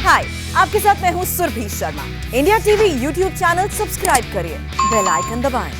हाय, आपके साथ मैं हूँ Surbhi Sharma. India TV YouTube channel subscribe करिए, बेल आइकन दबाएं।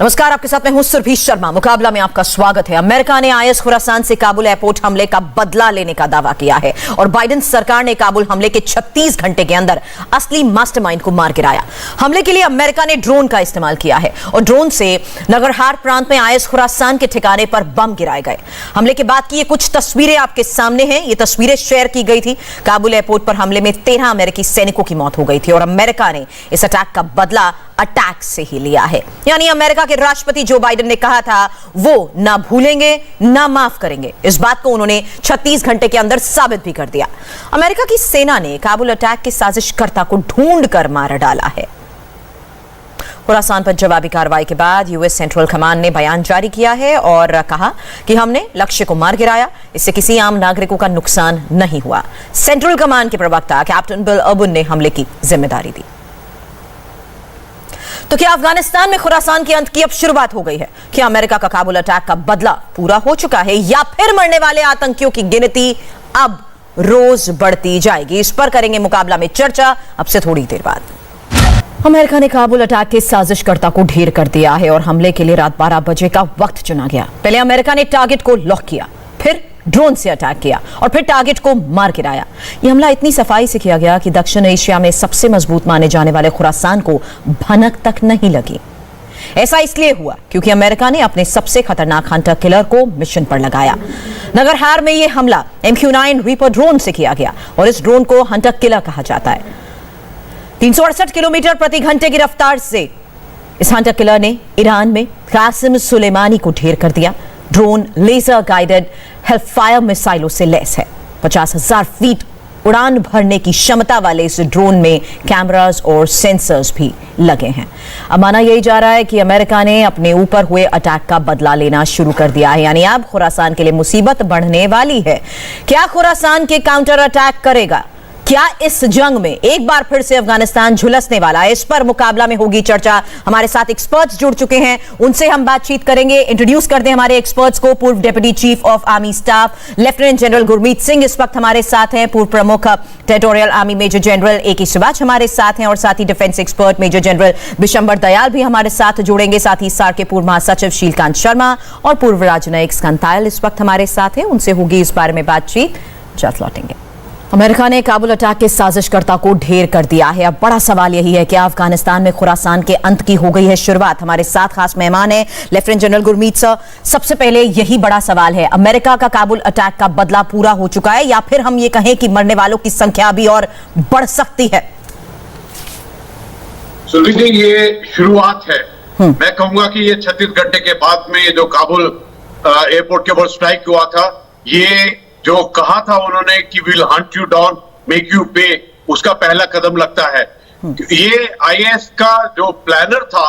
नमस्कार, आपके साथ मैं हूं सुरभि शर्मा। मुकाबला में आपका स्वागत है। अमेरिका ने आईएस खुरासान से काबुल एयरपोर्ट हमले का बदला लेने का दावा किया है और बाइडेन सरकार ने काबुल हमले के 36 घंटे के अंदर असली मास्टरमाइंड को मार गिराया। हमले के लिए अमेरिका ने ड्रोन का इस्तेमाल किया है और ड्रोन से नगरहार प्रांत में आईएस खुरासान के ठिकाने पर बम गिराए गए। हमले के बाद की ये कुछ तस्वीरें आपके सामने हैं। ये तस्वीरें शेयर की गई थी। काबुल एयरपोर्ट पर हमले में 13 अमेरिकी सैनिकों की मौत हो गई थी और अमेरिका ने इस अटैक का बदला अटैक से ही लिया है। यानी अमेरिका के राष्ट्रपति जो बाइडेन ने कहा था वो ना भूलेंगे ना माफ करेंगे, इस बात को उन्होंने 36 घंटे के अंदर साबित भी कर दिया। अमेरिका की सेना ने काबुल अटैक के साजिशकर्ता को ढूंढ कर मार डाला है। खुरासान पर जवाबी कार्रवाई के बाद यूएस सेंट्रल कमांड ने बयान जारी किया है और कहा कि हमने लक्ष्य को मार गिराया, इससे किसी आम नागरिकों का नुकसान नहीं हुआ। सेंट्रल कमांड के प्रवक्ता कैप्टन बिल अर्बन ने हमले की जिम्मेदारी दी। तो क्या अफगानिस्तान में खुरासान के अंत की अब शुरुआत हो गई है? क्या अमेरिका का काबुल अटैक का बदला पूरा हो चुका है या फिर मरने वाले आतंकियों की गिनती अब रोज बढ़ती जाएगी? इस पर करेंगे मुकाबला में चर्चा अब से थोड़ी देर बाद। अमेरिका ने काबुल अटैक के साजिशकर्ता को ढेर कर दिया है और हमले के लिए रात 12 बजे का वक्त चुना गया। पहले अमेरिका ने टारगेट को लॉक किया, फिर ड्रोन से अटैक किया और फिर टारगेट को मार गिराया। यह हमला इतनी सफाई से किया गया कि दक्षिण एशिया में सबसे मजबूत माने जाने वाले खुरासान को भनक तक नहीं लगी। ऐसा इसलिए हुआ क्योंकि अमेरिका ने अपने सबसे खतरनाक हंटर किलर को मिशन पर लगाया। नगरहार में यह हमला MQ-9 रीपर ड्रोन से किया गया और इस ड्रोन को हंटर किलर कहा जाता है। 368 किलोमीटर प्रति घंटे की रफ्तार से इस हंटर किलर ने ईरान में कासिम सुलेमानी को ढेर कर दिया। ड्रोन लेजर गाइडेड हेलफायर मिसाइलों से लैस है। 50,000 फीट उड़ान भरने की क्षमता वाले इस ड्रोन में कैमरास और सेंसर्स भी लगे हैं। अब माना यही जा रहा है कि अमेरिका ने अपने ऊपर हुए अटैक का बदला लेना शुरू कर दिया है, यानी अब खुरासान के लिए मुसीबत बढ़ने वाली है। क्या खुरासान के काउंटर अटैक करेगा? क्या इस जंग में एक बार फिर से अफगानिस्तान झुलसने वाला है? इस पर मुकाबला में होगी चर्चा। हमारे साथ एक्सपर्ट्स जुड़ चुके हैं, उनसे हम बातचीत करेंगे। इंट्रोड्यूस कर दें हमारे एक्सपर्ट्स को। पूर्व deputy chief of army staff lieutenant general Gurmeet Singh इस वक्त हमारे साथ हैं। पूर्व प्रमुख territorial army major general AK Subhash हमारे साथ हैं और साथ ही defence expert major general Bishambar Dayal भी हमारे साथ जुड़ेंगे। साथ ही सार के पूर्व महासचिव शीलकांत शर्मा और पूर्व राजनयिक स्कंतायल इस वक्त हमारे साथ हैं, उनसे होगी इस बारे में बातचीत। जल्द लौटेंगे। अमेरिका ने काबुल अटैक के साजिशकर्ता को ढेर कर दिया है। अब बड़ा सवाल यही है कि अफगानिस्तान में खुरासान के अंत की हो गई है शुरुआत। हमारे साथ खास मेहमान है लेफ्टिनेंट जनरल गुरमीत सर। सबसे पहले यही बड़ा सवाल है, अमेरिका का काबुल अटैक का बदला पूरा हो चुका है या फिर हम ये कहें कि मरने वालों की संख्या अभी और बढ़ सकती है? सुरभि जी, ये शुरुआत है। मैं कहूंगा कि ये 36 घंटे के बाद में जो काबुल एयरपोर्ट के ऊपर स्ट्राइक हुआ था, ये जो कहा था उन्होंने कि will Hunt you down make you पे, उसका पहला कदम लगता है। ये आईएस का जो प्लानर था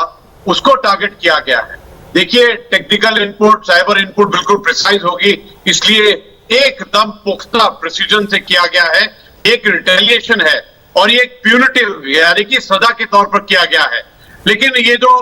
उसको टारगेट किया गया है। देखिए, टेक्निकल इनपुट, साइबर इनपुट बिल्कुल प्रिसाइज होगी, इसलिए एकदम पुख्ता प्रिसीजन से किया गया है। एक रिटेलिएशन है और ये एक प्यूनिटिव यानी कि सजा के तौर पर किया गया है। लेकिन ये जो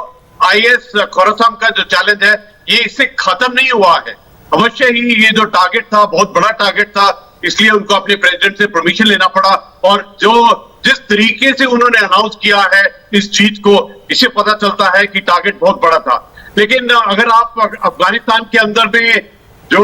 आईएस खुरासान का जो चैलेंज है, ये इससे खत्म नहीं हुआ है। अवश्य ही ये जो टारगेट था बहुत बड़ा टारगेट था, इसलिए उनको अपने प्रेसिडेंट से परमिशन लेना पड़ा और जिस तरीके से उन्होंने अनाउंस किया है इस चीज को, इससे पता चलता है कि टारगेट बहुत बड़ा था। लेकिन अगर आप अफगानिस्तान के अंदर में जो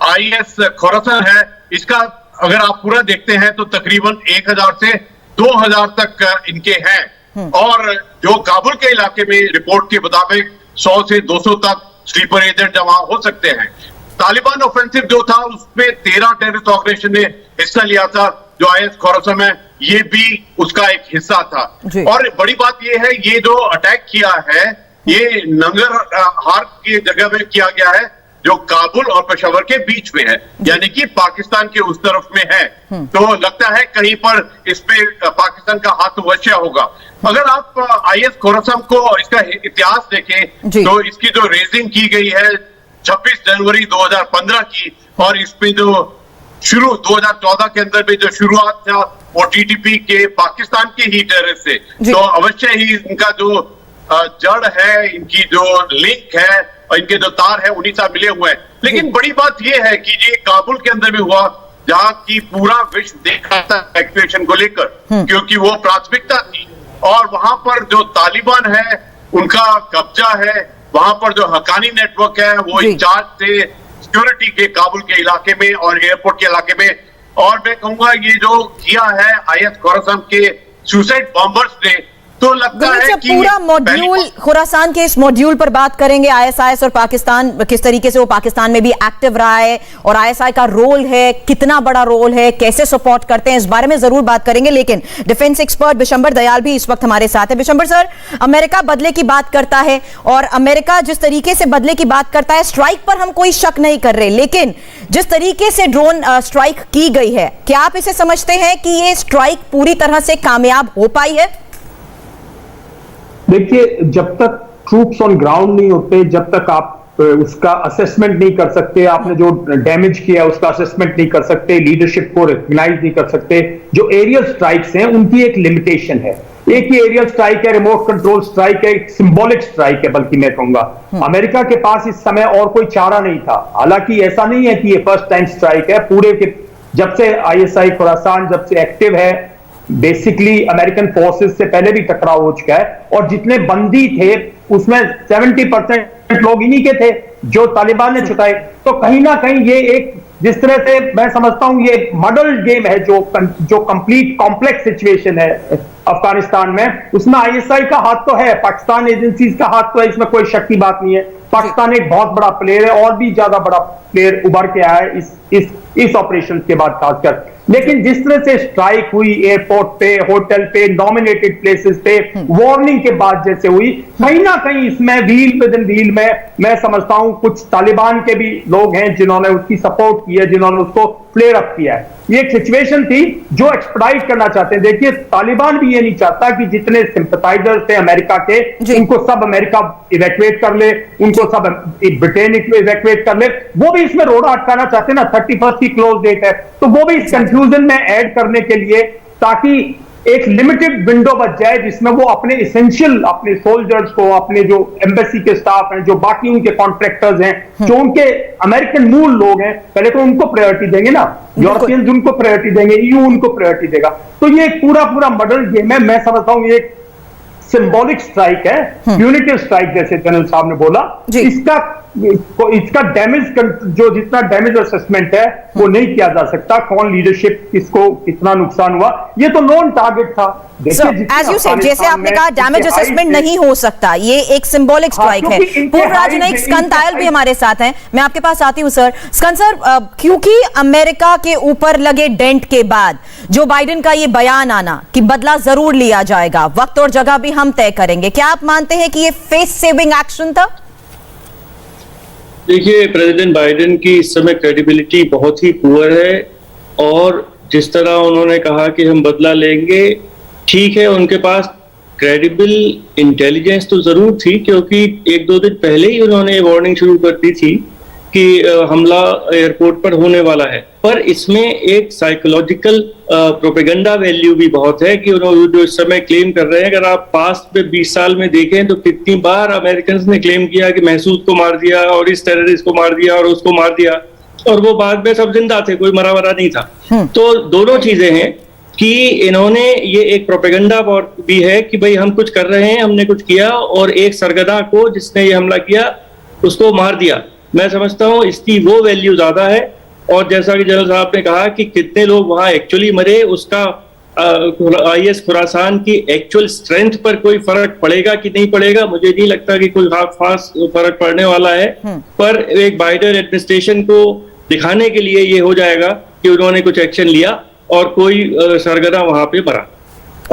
आईएस खुरासान है, इसका अगर आप पूरा देखते हैं तो तकरीबन 1000 से 2000 तक इनके हैं और जो काबुल के इलाके में रिपोर्ट के मुताबिक 100 से 200 तक स्लीपर एजेंट जमा हो सकते हैं। तालिबान ऑफेंसिव जो था उसमें 13 टेररिस्ट ऑर्गेनाइजेशन ने हिस्सा लिया था। जो आईएस खुरासान है ये भी उसका एक हिस्सा था। और बड़ी बात ये है, ये जो अटैक किया है ये नंगरहार की जगह में किया गया है जो काबुल और पेशावर के बीच में है, यानी कि पाकिस्तान के उस तरफ में है। तो लगता है कहीं पर इसमें पाकिस्तान का हाथ अवश्य होगा। अगर आप आईएस खुरासान को इसका इतिहास देखें तो इसकी जो रेजिंग की गई है 26 जनवरी 2015 की, और इसमें जो 2014 के अंदर में जो शुरुआत था वो TTP के पाकिस्तान के ही टेररिस्ट से। तो अवश्य ही इनका जो जड़ है, इनकी जो लिंक है और इनके जो तार है उन्हीं से मिले हुए हैं। लेकिन बड़ी बात यह है कि ये काबुल के अंदर भी हुआ, जहां की पूरा विश्व देख रहा था एक्टिवेशन को लेकर, क्योंकि वो प्राथमिकता थी। और वहां पर जो तालिबान है उनका कब्जा है, वहां पर जो हकानी नेटवर्क है वो इंचार्ज थे सिक्योरिटी के काबुल के इलाके में और एयरपोर्ट के इलाके में। और मैं कहूंगा ये जो किया है IS खुरासान के सुसाइड बॉम्बर्स ने, तो लगता है कि पूरा मॉड्यूल खुरासान के इस मॉड्यूल पर बात करेंगे, ISIS और पाकिस्तान किस तरीके से वो पाकिस्तान में भी एक्टिव रहा है और ISI का रोल है, कितना बड़ा रोल है, कैसे सपोर्ट करते हैं, इस बारे में जरूर बात करेंगे। लेकिन डिफेंस एक्सपर्ट बिशंबर दयाल भी इस वक्त हमारे साथ है। बिशंबर सर, अमेरिका बदले की बात करता है और अमेरिका जिस तरीके से बदले की बात करता है, स्ट्राइक पर हम कोई शक नहीं कर रहे, लेकिन जिस तरीके से ड्रोन स्ट्राइक की गई है, क्या आप इसे समझते हैं कि ये स्ट्राइक पूरी तरह से कामयाब हो पाई है? देखिए, जब तक ट्रूप्स ऑन ग्राउंड नहीं होते, जब तक आप उसका असेसमेंट नहीं कर सकते, आपने जो डैमेज किया उसका असेसमेंट नहीं कर सकते, लीडरशिप को रिकॉग्नाइज नहीं कर सकते, जो एरियल स्ट्राइक्स हैं उनकी एक लिमिटेशन है। एक ही एरियल स्ट्राइक है, रिमोट कंट्रोल स्ट्राइक है, एक सिंबॉलिक स्ट्राइक है, बल्कि मैं कहूंगा अमेरिका के पास इस समय और कोई चारा नहीं था। हालांकि ऐसा नहीं है कि ये फर्स्ट टाइम स्ट्राइक है, पूरे के जब से ISI खुरासान जब से एक्टिव है, बेसिकली अमेरिकन फोर्सेस से पहले भी टकराव हो चुका है और जितने बंदी थे उसमें 70% लोग इन्हीं के थे जो तालिबान ने छुटाए। तो कहीं ना कहीं ये एक, जिस तरह से मैं समझता हूं, ये मॉडल गेम है, जो कंप्लीट कॉम्प्लेक्स सिचुएशन है अफगानिस्तान में, उसमें ISI का हाथ तो है, पाकिस्तान एजेंसीज का हाथ तो है, इसमें कोई शक की बात नहीं है। पाकिस्तान एक बहुत बड़ा प्लेयर है और भी ज्यादा बड़ा प्लेयर उभर के आया है इस ऑपरेशन के बाद खासकर। लेकिन जिस तरह से स्ट्राइक हुई एयरपोर्ट पे, होटल पे, नॉमिनेटेड प्लेसेस पे, वार्निंग के बाद जैसे हुई, कहीं ना कहीं इसमें व्हील विद इन व्हील में मैं समझता हूं कुछ तालिबान के भी लोग हैं जिन्होंने उसकी सपोर्ट की है, जिन्होंने उसको फ्लेयर अप किया है। ये एक सिचुएशन थी जो एक्सपेडाइट करना चाहते हैं। देखिए, तालिबान भी ये नहीं चाहता कि जितने सिंपथाइजर्स थे अमेरिका के, उनको सब अमेरिका इवैक्यूएट कर ले, उनको सब ब्रिटेन इवैक्यूएट कर ले। वो भी इसमें रोड़ा अटकाना चाहते हैं ना, 31 की क्लोज डेट है, तो वो भी इस कंफ्यूजन में ऐड करने के लिए, ताकि एक लिमिटेड विंडो बच जाए जिसमें वो अपने एसेंशियल, अपने सोल्जर्स को, अपने जो एम्बेसी के स्टाफ हैं, जो बाकी उनके कॉन्ट्रैक्टर्स हैं, जो उनके अमेरिकन मूल लोग हैं, पहले तो उनको प्रायोरिटी देंगे ना, यूरोपियंस उनको प्रायोरिटी देंगे, EU उनको प्रायोरिटी देगा। तो ये एक पूरा मॉडल गेम है। मैं समझता हूं ये एक सिंबॉलिक स्ट्राइक है, यूनिटी स्ट्राइक जैसे जनरल साहब ने बोला। इसका डैमेज, जो जितना डैमेज असेसमेंट है वो नहीं किया जा सकता, कौन लीडरशिप, किसको कितना नुकसान हुआ, ये तो नॉन टारगेट था। एज यू सेड, जैसे आपने कहा डैमेज असेसमेंट नहीं हो सकता, ये एक सिंबॉलिक स्ट्राइक है। पूर्व राजनयिक स्कंद आयल भी हमारे साथ हैं, मैं आपके पास आती हूं सर। स्कंद सर, क्योंकि अमेरिका के ऊपर लगे डेंट के बाद जो बाइडेन का ये बयान आना कि बदला जरूर लिया जाएगा, वक्त और जगह भी हम तय करेंगे, क्या आप मानते हैं कि ये फेस सेविंग एक्शन था? देखिए, प्रेसिडेंट बाइडेन की इस समय क्रेडिबिलिटी बहुत ही पुअर है और जिस तरह उन्होंने कहा कि हम बदला लेंगे, ठीक है, उनके पास क्रेडिबल इंटेलिजेंस तो जरूर थी, क्योंकि 1-2 दिन पहले ही उन्होंने वार्निंग शुरू कर दी थी कि हमला एयरपोर्ट पर होने वाला है। पर इसमें एक साइकोलॉजिकल प्रोपेगेंडा वैल्यू भी बहुत है कि उन्होंने जो इस समय क्लेम कर रहे हैं, अगर आप पास्ट में 20 साल में देखें तो कितनी बार अमेरिकन ने क्लेम किया कि महसूद को मार दिया और इस टेररिस्ट को मार दिया और उसको मार दिया, और वो बाद में सब जिंदा थे, कोई मरा वरा नहीं था। तो दोनों चीजें हैं कि इन्होंने, ये एक प्रोपेगेंडा भी है कि भाई हम कुछ कर रहे हैं, हमने कुछ किया, और एक सरगना को जिसने ये हमला किया उसको मार दिया। मैं समझता हूँ इसकी वो वैल्यू ज्यादा है। और जैसा कि जनरल साहब ने कहा कि कितने लोग वहां एक्चुअली मरे, उसका IS खुरासान की एक्चुअल स्ट्रेंथ पर कोई फर्क पड़ेगा कि नहीं पड़ेगा, मुझे नहीं लगता कि कोई खास फर्क पड़ने वाला है। पर एक बाइडेन एडमिनिस्ट्रेशन को दिखाने के लिए ये हो जाएगा कि उन्होंने कुछ एक्शन लिया और कोई सरगना वहां पे मरा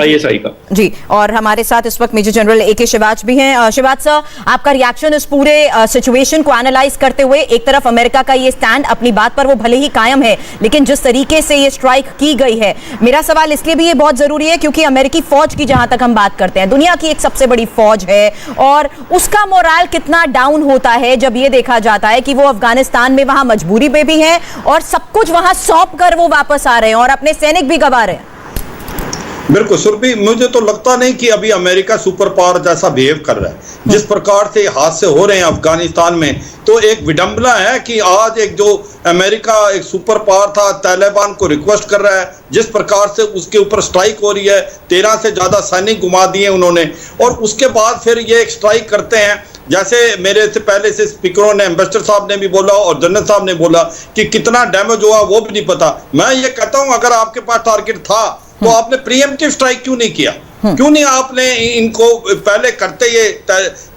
ISI का। जी, और हमारे साथ इस वक्त मेजर जनरल AK शिवाज भी हैं। शिवाज सर, आपका रिएक्शन इस पूरे सिचुएशन को एनालाइज करते हुए, एक तरफ अमेरिका का ये स्टैंड अपनी बात पर वो भले ही कायम है, लेकिन जिस तरीके से ये स्ट्राइक की गई है, मेरा सवाल इसलिए भी ये बहुत जरूरी है क्योंकि अमेरिकी फौज की जहां तक हम बात करते हैं, दुनिया की एक सबसे बड़ी फौज है, और उसका मोराल कितना डाउन होता है जब ये देखा जाता है कि वो अफगानिस्तान में वहां मजबूरी पे भी है और सब कुछ वहां सौंप कर वो वापस आ रहे हैं और अपने सैनिक भी गंवा रहे हैं। बिल्कुल सुरभि, मुझे तो लगता नहीं कि अभी अमेरिका सुपर पावर जैसा बिहेव कर रहा है। जिस प्रकार से हादसे हो रहे हैं अफगानिस्तान में, तो एक विडंबना है कि आज एक जो अमेरिका एक सुपर पावर था तालिबान को रिक्वेस्ट कर रहा है, जिस प्रकार से उसके ऊपर स्ट्राइक हो रही है, 13 से ज्यादा सैनिक गुमा दिए उन्होंने, और उसके बाद फिर ये एक स्ट्राइक करते हैं। जैसे मेरे से पहले से स्पीकरों ने, एम्बेसडर साहब ने भी बोला और जनरल साहब ने बोला कि कितना डैमेज हुआ वो भी नहीं पता। मैं ये कहता हूं अगर आपके पास टारगेट था तो आपने प्रीएम्प्टिव स्ट्राइक क्यों नहीं किया? क्यों नहीं आपने इनको पहले करते?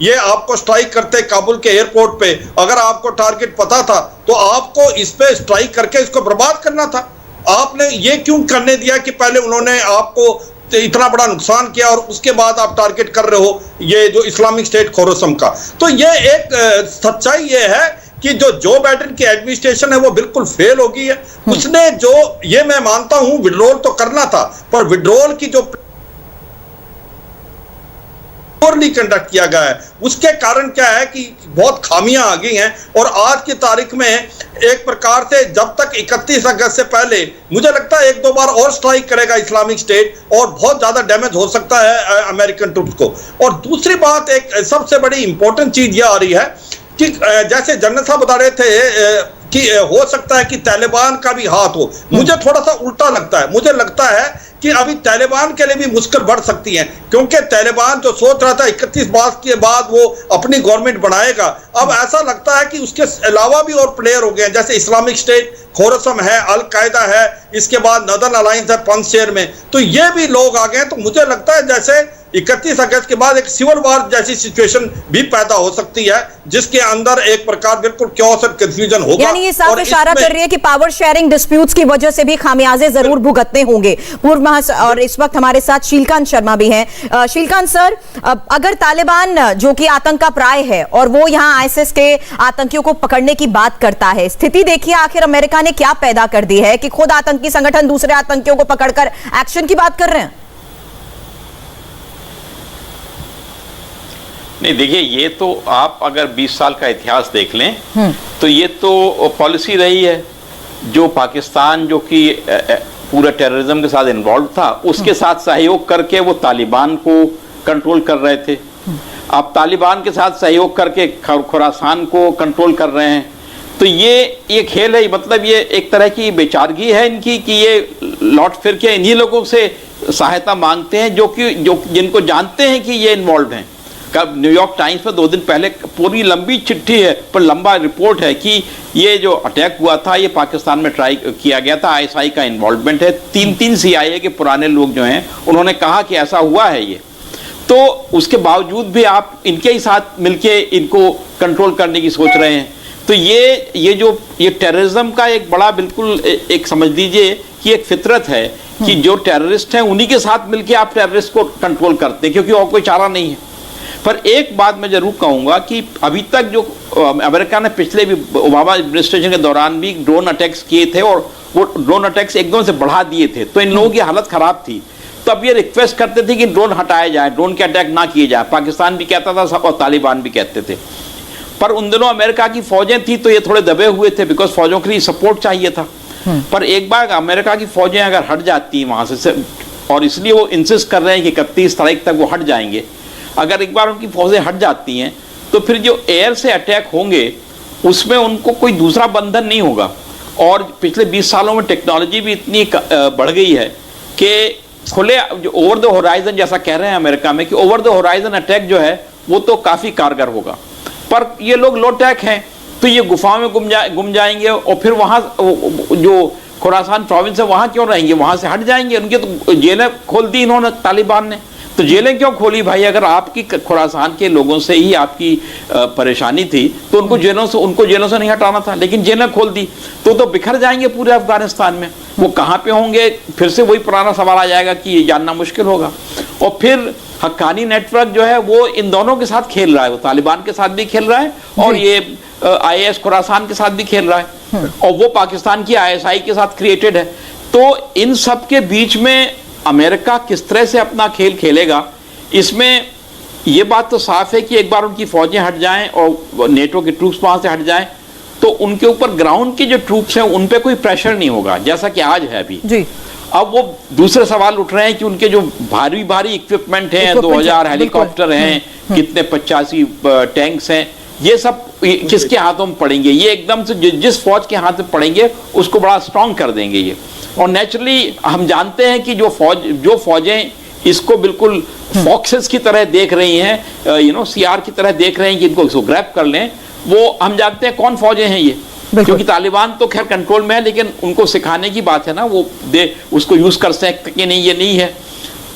ये आपको स्ट्राइक करते काबुल के एयरपोर्ट पे, अगर आपको टारगेट पता था तो आपको इस पे स्ट्राइक करके इसको बर्बाद करना था। आपने ये क्यों करने दिया कि पहले उन्होंने आपको इतना बड़ा नुकसान किया और उसके बाद आप टारगेट कर रहे हो ये जो इस्लामिक स्टेट खोरासम का? तो ये एक सच्चाई ये है कि जो बाइडेन की एडमिनिस्ट्रेशन है वो बिल्कुल फेल हो गई है। उसने जो, ये मैं मानता हूं विड्रॉल तो करना था, पर विड्रॉल की जो नहीं कंडक्ट किया गया है, उसके कारण क्या है कि बहुत खामियां आ गई हैं। और आज की तारीख में एक प्रकार से जब तक 31 अगस्त से पहले मुझे लगता है 1-2 बार और स्ट्राइक करेगा इस्लामिक स्टेट और बहुत ज्यादा डैमेज हो सकता है अमेरिकन ट्रूप्स को। और दूसरी बात, एक सबसे बड़ी इंपॉर्टेंट चीज ये आ रही है कि जैसे जनरल साहब बता रहे थे कि हो सकता है कि तालिबान का भी हाथ हो, मुझे थोड़ा सा उल्टा लगता है। मुझे लगता है कि अभी तालिबान के लिए भी मुश्किल बढ़ सकती है, क्योंकि तालिबान जो सोच रहा था 31 मार्च के बाद वो अपनी गवर्नमेंट बनाएगा, अब ऐसा लगता है कि उसके अलावा भी और प्लेयर हो गए हैं। जैसे इस्लामिक स्टेट खोरासम है, अल कायदा है, इसके बाद नदर्न अलायंस है पंजशेर में, तो ये भी लोग आ गए। तो मुझे लगता है जैसे 31 अगस्त के बाद एक सिविल वार जैसी सिचुएशन भी पैदा हो सकती है, जिसके अंदर एक प्रकार बिल्कुल क्योस और कंफ्यूजन होगा। यानी ये साफ इशारा कर रही है कि पावर शेयरिंग डिस्प्यूट्स की वजह से भी खामियाजे जरूर भुगतने होंगे। पूर्व और इस वक्त हमारे साथ शीलकांत शर्मा भी हैं। शीलकांत सर, अगर तालिबान जो कि आतंक का प्राय है और वो यहाँ आईएसआईएस के आतंकियों को पकड़ने की बात करता है, स्थिति देखिए आखिर अमेरिका ने क्या पैदा कर दी है कि खुद आतंकी संगठन दूसरे आतंकियों को पकड़कर एक्शन की बात कर रहे हैं। नहीं, देखिए, ये तो आप अगर 20 साल का इतिहास देख लें तो ये तो पॉलिसी रही है। जो पाकिस्तान जो कि पूरा टेररिज्म के साथ इन्वॉल्व था, उसके साथ सहयोग करके वो तालिबान को कंट्रोल कर रहे थे। अब तालिबान के साथ सहयोग करके खुरासान को कंट्रोल कर रहे हैं। तो ये खेल है, मतलब ये एक तरह की बेचारगी है इनकी कि ये लौट फिर के इन्हीं लोगों से सहायता मांगते हैं जो जिनको जानते हैं कि ये इन्वॉल्व हैं। कब न्यूयॉर्क टाइम्स में 2 दिन पहले पूरी लंबी चिट्ठी है, पर लंबा रिपोर्ट है कि ये जो अटैक हुआ था ये पाकिस्तान में ट्राई किया गया था, आईएसआई का इन्वॉल्वमेंट है। 3 CIA के पुराने लोग जो हैं उन्होंने कहा कि ऐसा हुआ है ये। तो उसके बावजूद भी आप इनके ही साथ मिलके इनको कंट्रोल करने की सोच रहे हैं। तो ये टेररिज्म का एक बड़ा बिल्कुल एक समझ लीजिए कि एक फितरत है कि जो टेररिस्ट हैं उन्हीं के साथ मिलके आप टेररिस्ट को कंट्रोल करते हैं, क्योंकि और कोई चारा नहीं है। पर एक बात मैं जरूर कहूंगा कि अभी तक जो अमेरिका ने पिछले भी ओबामा एडमिनिस्ट्रेशन के दौरान भी ड्रोन अटैक्स किए थे और वो ड्रोन अटैक्स एकदम से बढ़ा दिए थे, तो इन लोगों की हालत खराब थी। तब ये रिक्वेस्ट करते थे कि ड्रोन हटाए जाए, ड्रोन के अटैक ना किए जाए। पाकिस्तान भी कहता था सब और तालिबान भी कहते थे। पर उन दिनों अमेरिका की फौजें थी तो ये थोड़े दबे हुए थे, बिकॉज फौजों के लिए सपोर्ट चाहिए था। पर एक बार अमेरिका की फौजें अगर हट जाती हैं वहां से, और इसलिए वो इंसिस्ट कर रहे हैं कि 31 तारीख तक वो हट जाएंगे, अगर एक बार उनकी फौजें हट जाती हैं तो फिर जो एयर से अटैक होंगे उसमें उनको कोई दूसरा बंधन नहीं होगा। और पिछले 20 सालों में टेक्नोलॉजी भी इतनी बढ़ गई है कि खुले जो ओवर द होराइजन जैसा कह रहे हैं अमेरिका में कि ओवर द होराइजन अटैक जो है वो तो काफ़ी कारगर होगा। पर ये लोग लो टैक हैं तो ये गुफाओं में गुम जाएंगे और फिर वहाँ जो खुरासान प्रोविंस है वहाँ क्यों रहेंगे, वहाँ से हट जाएंगे। उनके तो जेलें खोल दी इन्होंने, तालिबान ने। तो जेलें क्यों खोली भाई? अगर आपकी खुरासान के लोगों से ही आपकी परेशानी थी तो उनको जेलों से नहीं हटाना था, लेकिन जेलें खोल दी तो बिखर जाएंगे पूरे अफगानिस्तान में। वो कहाँ पे होंगे, फिर से वही पुराना सवाल आ जाएगा कि ये जानना मुश्किल होगा। और फिर हक्कानी नेटवर्क जो है वो इन दोनों के साथ खेल रहा है, वो तालिबान के साथ भी खेल रहा है और ये IS खुरासान के साथ भी खेल रहा है, और वो पाकिस्तान की ISI के साथ क्रिएटेड है। तो इन सब के बीच में अमेरिका किस तरह से अपना खेल खेलेगा, इसमें ये बात तो साफ है कि एक बार उनकी फौजें हट जाएं और नेटो के ट्रूप्स वहां से हट जाएं तो उनके ऊपर ग्राउंड की जो ट्रूप्स हैं उन पे कोई प्रेशर नहीं होगा, जैसा कि आज है अभी। जी। अब वो दूसरे सवाल उठ रहे हैं कि उनके जो भारी भारी इक्विपमेंट हैं, 2000 हेलीकॉप्टर हैं, कितने 85 टैंक्स हैं, ये सब किसके हाथों में पड़ेंगे? ये एकदम से जिस फौज के हाथ में पड़ेंगे उसको बड़ा स्ट्रांग कर देंगे ये। और नेचुरली हम जानते हैं कि जो फौजें इसको बिल्कुल फॉक्सेस की तरह देख रही हैं, सीआर की तरह देख रहे हैं कि इनको ग्रैब कर लें, वो हम जानते हैं कौन फौजें हैं ये, क्योंकि तालिबान तो खैर कंट्रोल में है, लेकिन उनको सिखाने की बात है ना, वो उसको यूज कर सकते कि नहीं, ये नहीं है।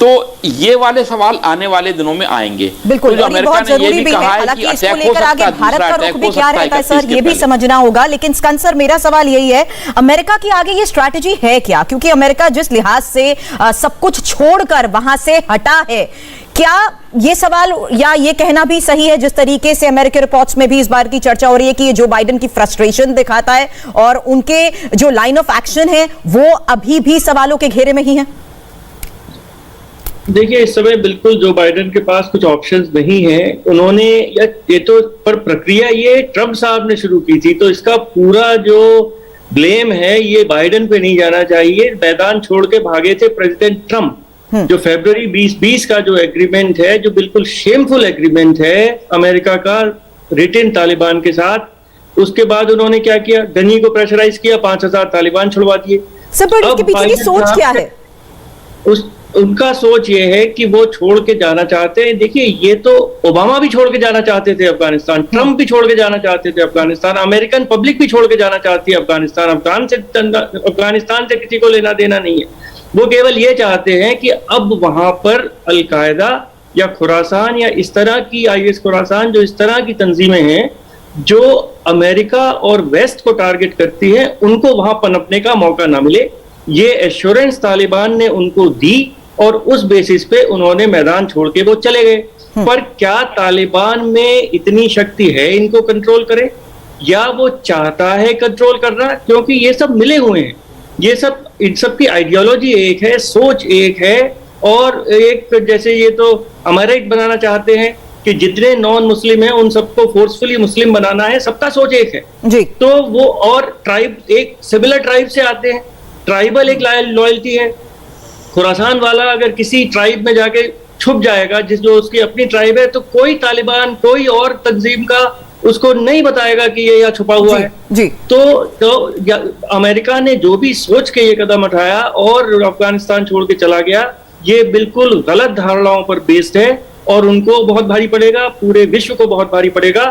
तो ये वाले सवाल आने वाले दिनों में आएंगे। बिल्कुल, तो जो अमेरिका ने ये भी कहा है कि अटैक हो सकता है, भारत का रुख भी क्या रहता है सर, ये भी समझना होगा। लेकिन सर, मेरा सवाल यही है, अमेरिका की आगे ये स्ट्रैटेजी है क्या? क्योंकि अमेरिका जिस लिहाज से सब कुछ छोड़कर वहां से हटा है, क्या ये सवाल या ये कहना भी सही है, जिस तरीके से अमेरिकी रिपोर्ट्स में भी इस बार की चर्चा हो रही है कि ये जो बाइडेन की फ्रस्ट्रेशन दिखाता है और उनके जो लाइन ऑफ एक्शन है वो अभी भी सवालों के घेरे में ही है? देखिए, इस समय बिल्कुल जो बाइडेन के पास कुछ ऑप्शंस नहीं है। उन्होंने ये तो पर प्रक्रिया ये ट्रम्प साहब ने शुरू की थी, तो इसका पूरा जो ब्लेम है ये बाइडेन पे नहीं जाना चाहिए। मैदान छोड़ के भागे थे प्रेसिडेंट ट्रम्प। जो फरवरी 2020 का जो एग्रीमेंट है, जो बिल्कुल शेमफुल एग्रीमेंट है अमेरिका का रिटन तालिबान के साथ, उसके बाद उन्होंने क्या किया? गनी को प्रेशराइज किया, 5000 तालिबान छुड़वा दिए। सब पर इसके पीछे की सोच क्या है? उनका सोच ये है कि वो छोड़ के जाना चाहते हैं। देखिए, ये तो ओबामा भी छोड़ के जाना चाहते थे अफगानिस्तान, ट्रम्प भी छोड़ के जाना चाहते थे अफगानिस्तान, अमेरिकन पब्लिक भी छोड़ के जाना चाहती है अफगानिस्तान। अफगानिस्तान से किसी को लेना देना नहीं है। वो केवल ये चाहते हैं कि अब वहां पर अलकायदा या खुरासान या इस तरह की आईएस खुरासान, जो इस तरह की तंजीमें हैं जो अमेरिका और वेस्ट को टारगेट करती हैं, उनको वहां पनपने का मौका ना मिले। ये एश्योरेंस तालिबान ने उनको दी और उस बेसिस पे उन्होंने मैदान छोड़ के वो चले गए। पर क्या तालिबान में इतनी शक्ति है इनको कंट्रोल करे, या वो चाहता है कंट्रोल करना? क्योंकि ये सब मिले हुए हैं, ये सब, इन सब की आइडियोलॉजी एक है, सोच एक है। और एक जैसे ये तो अमेरिका बनाना चाहते हैं कि जितने नॉन मुस्लिम हैं उन सबको फोर्सफुली मुस्लिम बनाना है, सबका सोच एक है जी। तो वो और ट्राइब एक सिमिलर ट्राइब से आते हैं, ट्राइबल एक लॉयल्टी है। खुरासान वाला अगर किसी ट्राइब में जाके छुप जाएगा, जो उसकी अपनी ट्राइब है, तो कोई तालिबान, कोई और तंजीम का उसको नहीं बताएगा कि ये यहाँ छुपा हुआ है जी। तो अमेरिका ने जो भी सोच के ये कदम उठाया और अफगानिस्तान छोड़ के चला गया, ये बिल्कुल गलत धारणाओं पर बेस्ड है और उनको बहुत भारी पड़ेगा, पूरे विश्व को बहुत भारी पड़ेगा।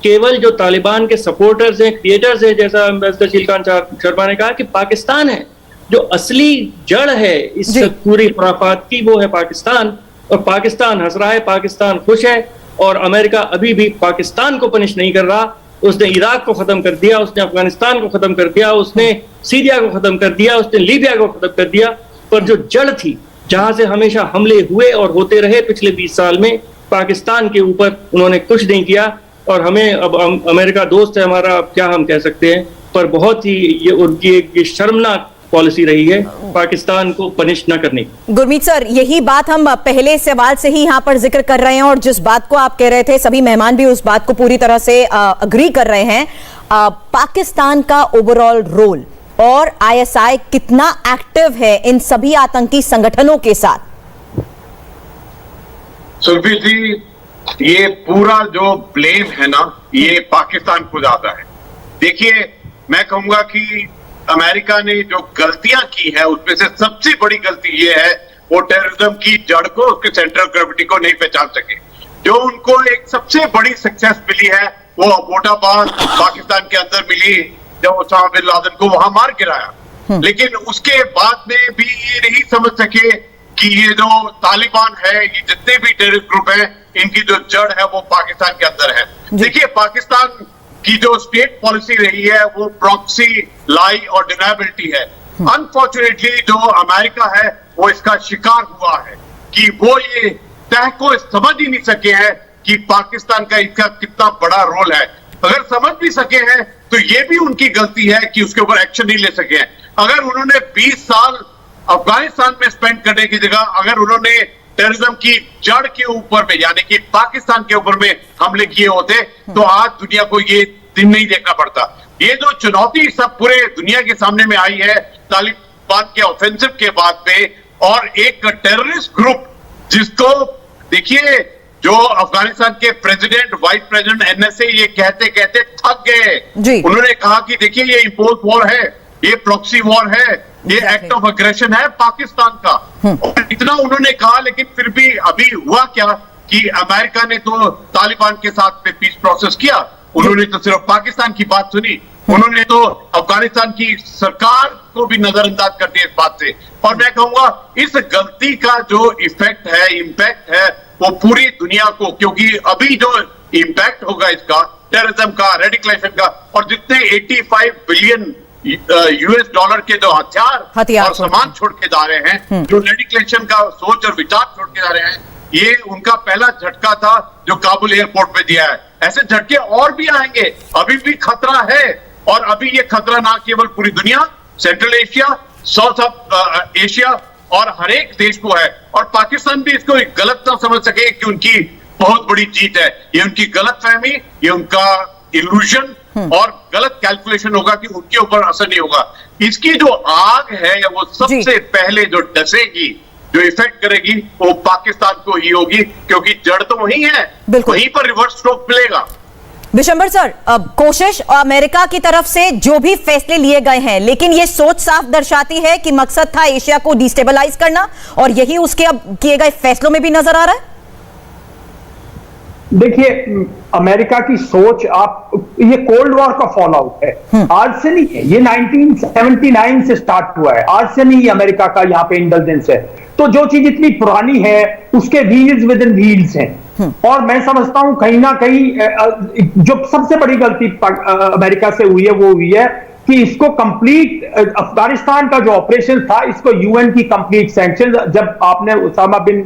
केवल जो तालिबान के सपोर्टर्स हैं, क्रिएटर्स हैं, जैसा एम्बेसडर शीलकांत शर्मा ने कहा कि पाकिस्तान है जो असली जड़ है इस पूरी खुराफात की, वो है पाकिस्तान। और पाकिस्तान हंस रहा है, पाकिस्तान खुश है, और अमेरिका अभी भी पाकिस्तान को पनिश नहीं कर रहा। उसने इराक को खत्म कर दिया, उसने अफगानिस्तान को खत्म कर दिया, उसने सीरिया को खत्म कर दिया, उसने लीबिया को खत्म कर दिया। पर जो जड़ थी, जहां से हमेशा हमले हुए और होते रहे पिछले 20 साल में, पाकिस्तान के ऊपर उन्होंने कुछ नहीं किया। और हमें अब अमेरिका दोस्त है हमारा, अब क्या हम कह सकते हैं, पर बहुत ही ये उनकी एक शर्मनाक पॉलिसी रही है पाकिस्तान को पनिश न करने की। गुरमीत सर, यही बात हम पहले सवाल से ही यहाँ पर जिक्र कर रहे हैं और जिस बात को आप कह रहे थे, सभी मेहमान भी उस बात को पूरी तरह से अग्री कर रहे हैं। पाकिस्तान का ओवरऑल रोल और आईएसआई कितना एक्टिव है इन सभी आतंकी संगठनों के साथ? सुरभि जी, ये पूरा जो ब्लेम है ना, ये पाकिस्तान को ज्यादा है। देखिए, मैं कहूंगा कि अमेरिका ने जो गलतियां की है उसमें से सबसे बड़ी गलती ये है, वो टेररिज्म की जड़ को, उसके सेंटर ऑफ ग्रेविटी को नहीं पहचान सके। जो उनको एक सबसे बड़ी सक्सेस मिली है वो अबोटाबाद पाकिस्तान के अंदर मिली, जब ओसामा बिन लादेन को वहां मार गिराया। लेकिन उसके बाद में भी ये नहीं समझ सके कि ये जो तालिबान है, ये जितने भी टेररिस्ट ग्रुप है, इनकी जो जड़ है वो पाकिस्तान के अंदर है। देखिए, पाकिस्तान की जो स्टेट पॉलिसी रही है वो प्रॉक्सी, लाई और डिनायबिलिटी है। अनफॉर्चुनेटली जो अमेरिका है वो इसका शिकार हुआ है कि वो ये तह को समझ ही नहीं सके हैं कि पाकिस्तान का इसका कितना बड़ा रोल है। अगर समझ भी सके हैं तो ये भी उनकी गलती है कि उसके ऊपर एक्शन नहीं ले सके हैं। अगर उन्होंने 20 साल अफगानिस्तान में स्पेंड करने की जगह अगर उन्होंने टेररिज्म की जड़ के ऊपर में, यानी कि पाकिस्तान के ऊपर में हमले किए होते, तो आज दुनिया को ये दिन नहीं देखना पड़ता। ये जो चुनौती सब पूरे दुनिया के सामने में आई है तालिबान के ऑफेंसिव के बाद में, और एक टेररिस्ट ग्रुप जिसको देखिए, जो अफगानिस्तान के प्रेसिडेंट, वाइस प्रेसिडेंट एनएसए ये कहते कहते थक गए। उन्होंने कहा कि देखिए ये इम्पोज वॉर है, ये प्रॉक्सी वॉर है, ये एक्ट ऑफ अग्रेशन है पाकिस्तान का। और इतना उन्होंने कहा, लेकिन फिर भी अभी हुआ क्या कि अमेरिका ने तो तालिबान के साथ में पीस प्रोसेस किया, उन्होंने तो सिर्फ पाकिस्तान की बात सुनी, उन्होंने तो अफगानिस्तान की सरकार को भी नजरअंदाज कर दिया इस बात से। और मैं कहूंगा इस गलती का जो इफेक्ट है, इम्पैक्ट है, वो पूरी दुनिया को, क्योंकि अभी जो इम्पैक्ट होगा इसका, टेररिज्म का, रेडिकलाइजेशन का, और जितने 85 बिलियन यूएस डॉलर के जो हथियार और सामान छोड़ के जा रहे हैं, जो रेडिकलाइजेशन का सोच और विचार छोड़ के जा रहे हैं, ये उनका पहला झटका था जो काबुल एयरपोर्ट पे दिया है। ऐसे झटके और भी आएंगे, अभी भी खतरा है, और अभी ये खतरा ना केवल पूरी दुनिया, सेंट्रल एशिया, साउथ एशिया और हर एक देश को है। और पाकिस्तान भी इसको गलत ना समझ सके कि उनकी बहुत बड़ी जीत है। ये उनकी गलतफहमी, ये उनका इल्यूजन और गलत कैलकुलेशन होगा कि उनके ऊपर असर नहीं होगा। इसकी जो आग है वो सबसे पहले जो डसेगी, जो इफेक्ट करेगी, वो पाकिस्तान को ही होगी, क्योंकि जड़ तो वही है, वहीं पर रिवर्स स्ट्रोक मिलेगा। विशंबर सर, अब कोशिश अमेरिका की तरफ से जो भी फैसले लिए गए हैं, लेकिन ये सोच साफ दर्शाती है कि मकसद था एशिया को डिस्टेबलाइज करना, और यही उसके अब किए गए फैसलों में भी नजर आ रहा है। देखिए, अमेरिका की सोच, आप ये कोल्ड वॉर का फॉल आउट है, आज से नहीं है, ये 1979 से स्टार्ट हुआ है, आज से नहीं अमेरिका का यहाँ पे इंटेलिजेंस है। तो जो चीज इतनी पुरानी है उसके व्हील्स विद इन व्हील्स हैं। और मैं समझता हूं कहीं ना कहीं जो सबसे बड़ी गलती अमेरिका से हुई है वो हुई है कि इसको कंप्लीट, अफगानिस्तान का जो ऑपरेशन था, इसको यूएन की कंप्लीट सैंक्शन, जब आपने उसामा बिन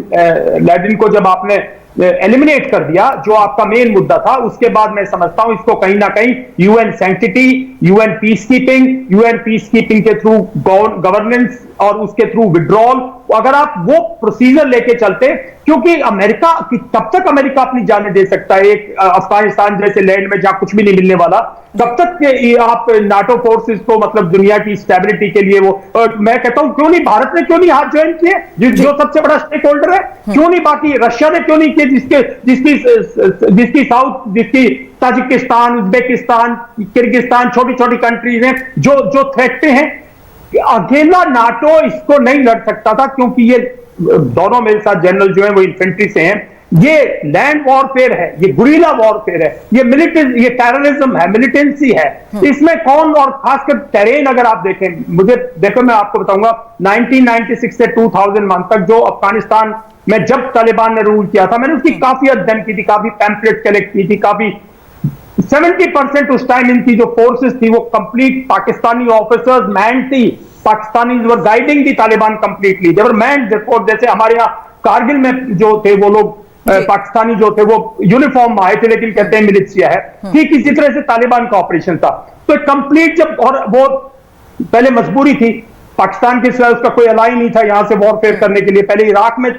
लादेन को जब आपने एलिमिनेट कर दिया, जो आपका मेन मुद्दा था, उसके बाद मैं समझता हूं इसको कहीं ना कहीं UN sanctity, UN peace keeping के थ्रू गवर्नेंस और उसके थ्रू विड्रॉल, अगर आप वो प्रोसीजर लेके चलते, क्योंकि अमेरिका की तब तक अमेरिका अपनी जाने दे सकता है एक अफगानिस्तान जैसे लैंड में जहां कुछ भी नहीं मिलने वाला, तब तक आप नाटो फोर्सेस को, मतलब दुनिया की स्टेबिलिटी के लिए वो, मैं कहता हूं क्यों नहीं भारत ने, क्यों नहीं हाथ ज्वाइन किए, जो सबसे बड़ा स्टेक होल्डर है, क्यों नहीं बाकी रशिया ने क्यों नहीं किए, जिसकी ताजिकिस्तान, उज्बेकिस्तान, किर्गिस्तान, छोटी छोटी कंट्रीज हैं जो थ्रेट पे हैं। अकेला नाटो इसको नहीं लड़ सकता था, क्योंकि ये दोनों मेरे साथ जनरल जो है वो इन्फेंट्री से हैं, ये लैंड वॉरफेयर है, ये गुरिल्ला वॉरफेयर है, ये टेररिज्म है, मिलिटेंसी है, इसमें कौन, और खासकर टेरेन अगर आप देखें, देखो मैं आपको बताऊंगा 1996 से 2001 तक जो अफगानिस्तान में जब तालिबान ने रूल किया था, मैंने उसकी काफी अध्ययन की थी, काफी पैम्पलेट कलेक्ट की थी, काफी 70% उस टाइम इनकी जो फोर्सेस थी वो कंप्लीट पाकिस्तानी ऑफिसर्स मैन थी, पाकिस्तानी वर गाइडिंग दी तालिबान कंप्लीटली, देवर मैन। जैसे हमारे यहाँ कारगिल में जो थे वो लोग पाकिस्तानी जो थे वो यूनिफॉर्म में आए थे, लेकिन कहते हैं मिलिशिया है, ठीक इसी तरह से तालिबान का ऑपरेशन था। तो कंप्लीट जब, और वो पहले मजबूरी थी, पाकिस्तान के सिवाय उसका कोई अलाई नहीं था यहां से वॉरफेयर करने के लिए, पहले इराक में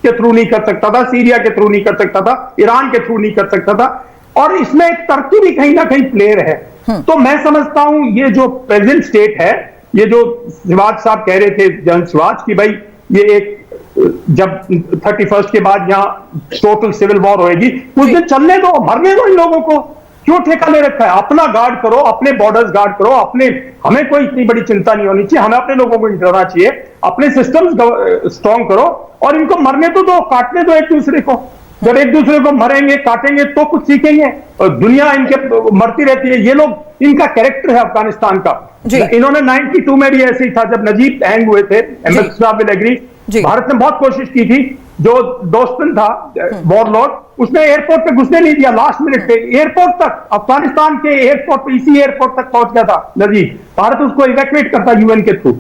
के थ्रू नहीं कर सकता था, सीरिया के थ्रू नहीं कर सकता था, ईरान के थ्रू नहीं कर सकता था, और इसमें एक तरक्की भी कहीं ना कहीं प्लेयर है। तो मैं समझता हूं ये जो प्रेजेंट स्टेट है, ये जो शिवाज साहब कह रहे थे, जनरल शिवाज, की भाई ये एक, जब 31 के बाद यहाँ टोटल सिविल वॉर होएगी, कुछ दिन चलने दो, मरने दो इन लोगों को, क्यों ठेका ले रखा है, अपना गार्ड करो, अपने बॉर्डर्स गार्ड करो, हमें कोई इतनी बड़ी चिंता नहीं होनी चाहिए, हमें अपने लोगों को डरना चाहिए, अपने सिस्टम्स स्ट्रॉन्ग करो, और इनको मरने तो दो, काटने दो एक दूसरे को। जब एक दूसरे को मरेंगे, काटेंगे, तो कुछ सीखेंगे, और दुनिया इनके मरती रहती है। ये लोग, इनका कैरेक्टर है अफगानिस्तान का। इन्होंने 92 में भी ऐसे ही था, जब नजीब हैंग हुए थे, विल एग्री, भारत ने बहुत कोशिश की थी, जो दोस्तन था वॉरलॉर्ड, उसने एयरपोर्ट पे घुसने नहीं दिया, लास्ट मिनट पे एयरपोर्ट तक, अफगानिस्तान के एयरपोर्ट पे, इसी एयरपोर्ट तक पहुंच गया था नजीब, भारत उसको इवैक्यूएट करता यूएन के थ्रू।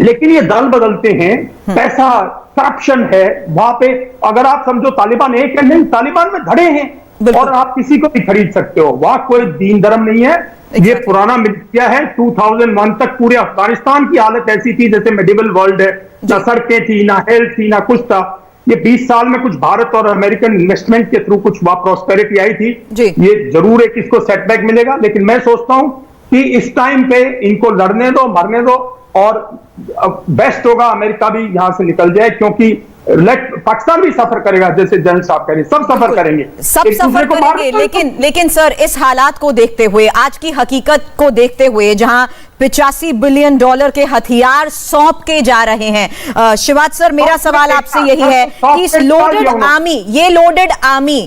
लेकिन ये दल बदलते हैं, पैसा, करप्शन है वहां पे। अगर आप समझो तालिबान एक है, नहीं, तालिबान में धड़े हैं, और आप किसी को भी खरीद सकते हो, वहां कोई दीन धर्म नहीं है। ये पुराना मिलिशिया है, 2001 तक पूरे अफगानिस्तान की हालत ऐसी थी जैसे मेडिवल वर्ल्ड है, ना सड़कें थी, ना हेल्थ थी, ना कुछ था। ये 20 साल में कुछ भारत और अमेरिकन इन्वेस्टमेंट के थ्रू कुछ वहां प्रॉस्पेरिटी आई थी। ये जरूर है कि इसको सेटबैक मिलेगा, लेकिन मैं सोचता हूं कि इस टाइम पे इनको लड़ने दो, मरने दो, और बेस्ट होगा अमेरिका भी यहां से निकल जाए, क्योंकि पाकिस्तान भी सफर करेगा, जैसे जनरल साहब कह रहे हैं, सब सफर करेंगे, सब सफर करेंगे। लेकिन सर, इस हालात को देखते हुए, आज की हकीकत को देखते हुए, जहां $85 बिलियन के हथियार सौंप के जा रहे हैं, शिवाज सर, मेरा सवाल आपसे यही है कि इस लोडेड आर्मी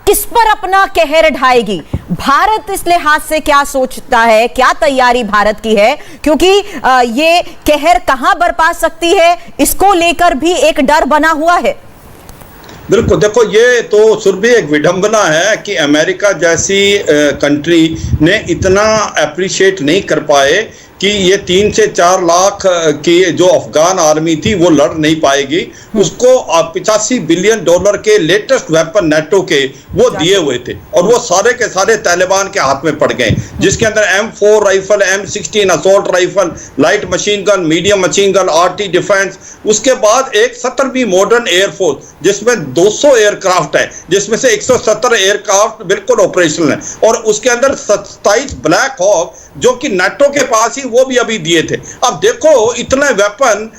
किस पर अपना कहर ढाएगी? भारत इस लिहाज से क्या सोचता है, क्या तैयारी भारत की है? क्योंकि ये कहर कहां बरपा सकती है, इसको लेकर भी एक डर बना हुआ है। बिल्कुल, देखो ये तो सुरभि एक विडंबना है कि अमेरिका जैसी कंट्री ने इतना अप्रिशिएट नहीं कर पाए कि ये 3 से 4 लाख की जो अफगान आर्मी थी वो लड़ नहीं पाएगी। उसको $85 बिलियन के लेटेस्ट वेपन नेटो के वो दिए हुए थे, और वो सारे के सारे तालिबान के हाथ में पड़ गए, जिसके अंदर M4 rifle, M16 assault rifle, light machine gun, medium machine gun, RT defence, उसके बाद एक 70वीं मॉडर्न एयरफोर्स जिसमें 200 एयरक्राफ्ट है, जिसमें से 170 एयरक्राफ्ट बिल्कुल ऑपरेशनल है, और उसके अंदर 27 ब्लैक हॉक जो कि नेटो के पास ही वो भी अभी दिए थे। अब देखो इतने वेपन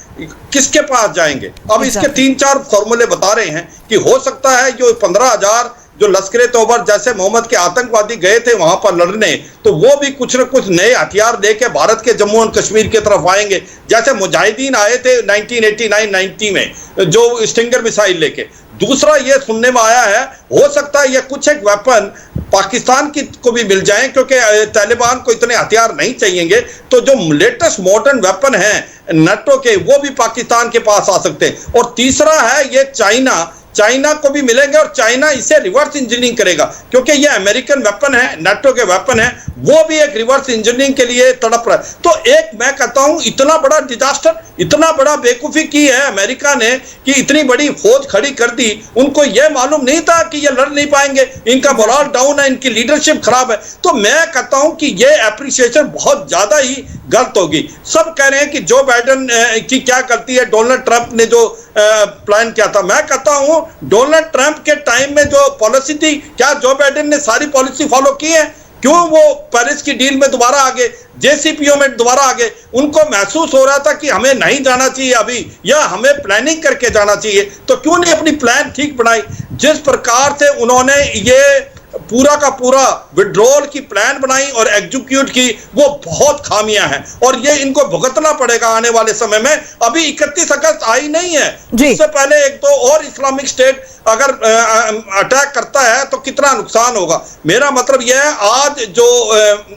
किसके पास जाएंगे? अब इसके 3-4 फॉर्मूले बता रहे हैं कि हो सकता है जो 15,000 जो लश्कर तोबर जैसे मोहम्मद के आतंकवादी गए थे वहां पर लड़ने, तो वो भी कुछ न कुछ नए हथियार लेके भारत के जम्मू और कश्मीर की तरफ आएंगे, जैसे मुजाहिदीन आए थे 1989-90 में जो स्टिंगर मिसाइल लेके। दूसरा ये सुनने में आया है, हो सकता है ये कुछ एक वेपन पाकिस्तान की को भी मिल जाएं, क्योंकि तालिबान को इतने हथियार नहीं चाहिएंगे, तो जो लेटेस्ट मॉडर्न वेपन है नेटो के वो भी पाकिस्तान के पास आ सकते हैं। और तीसरा है ये चाइना को भी मिलेंगे, और चाइना इसे रिवर्स इंजीनियरिंग करेगा, क्योंकि ये अमेरिकन वेपन है, नेटो के वेपन है, वो भी एक रिवर्स इंजीनियरिंग के लिए तड़प रहा है। तो एक मैं कहता हूं इतना बड़ा डिजास्टर, इतना बड़ा बेवकूफी की है अमेरिका ने कि इतनी बड़ी फौज खड़ी कर दी। उनको यह मालूम नहीं था कि ये लड़ नहीं पाएंगे, इनका मोरल डाउन है, इनकी लीडरशिप खराब है। तो मैं कहता हूं कि ये एप्रिसिएशन बहुत ज्यादा ही गलत होगी। सब कह रहे हैं कि जो बाइडेन की क्या करती है, डोनाल्ड ट्रंप ने जो प्लान किया था, मैं कहता हूं डोनाल्ड ट्रंप के टाइम में जो पॉलिसी थी, क्या जो बाइडेन ने सारी पॉलिसी फॉलो की है? क्यों वो पेरिस की डील में दोबारा आ गए, JCPO में दोबारा आ गए? उनको महसूस हो रहा था कि हमें नहीं जाना चाहिए अभी, या हमें प्लानिंग करके जाना चाहिए, तो क्यों नहीं अपनी प्लान ठीक बनाई? जिस प्रकार से उन्होंने ये पूरा का पूरा विड्रॉल की प्लान बनाई और एग्जीक्यूट की, वो बहुत खामियां हैं, और ये इनको भुगतना पड़ेगा आने वाले समय में। अभी 31 अगस्त आई नहीं है, इससे पहले एक तो और इस्लामिक स्टेट अगर अटैक करता है तो कितना नुकसान होगा। मेरा मतलब यह है, आज जो